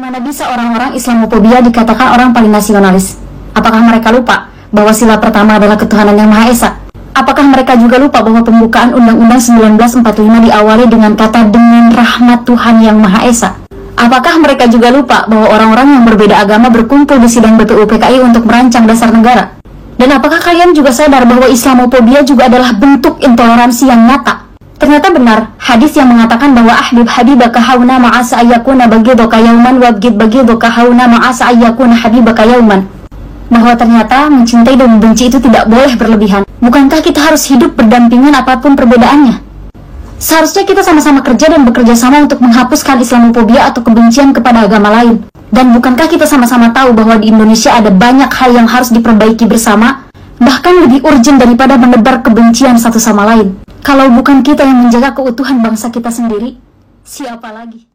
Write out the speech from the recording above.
Bagaimana bisa orang-orang Islamophobia dikatakan orang paling nasionalis? Apakah mereka lupa bahwa sila pertama adalah ketuhanan yang Maha Esa? Apakah mereka juga lupa bahwa pembukaan Undang-Undang 1945 diawali dengan kata dengan rahmat Tuhan yang Maha Esa? Apakah mereka juga lupa bahwa orang-orang yang berbeda agama berkumpul di sidang BPU PKI untuk merancang dasar negara? Dan apakah kalian juga sadar bahwa Islamophobia juga adalah bentuk intoleransi yang nyata? Ternyata benar, hadis yang mengatakan bahwa ahbib habibaka hauna ma'asa ayyakuna bagidaka yauman wabgid bagidaka hauna ma'asa ayyakuna habibaka yauman. Bahwa ternyata mencintai dan membenci itu tidak boleh berlebihan. Bukankah kita harus hidup berdampingan apapun perbedaannya? Seharusnya kita sama-sama kerja dan bekerja sama untuk menghapuskan Islamophobia atau kebencian kepada agama lain. Dan bukankah kita sama-sama tahu bahwa di Indonesia ada banyak hal yang harus diperbaiki bersama, bahkan lebih urgent daripada menebar kebencian satu sama lain? Kalau bukan kita yang menjaga keutuhan bangsa kita sendiri, siapa lagi?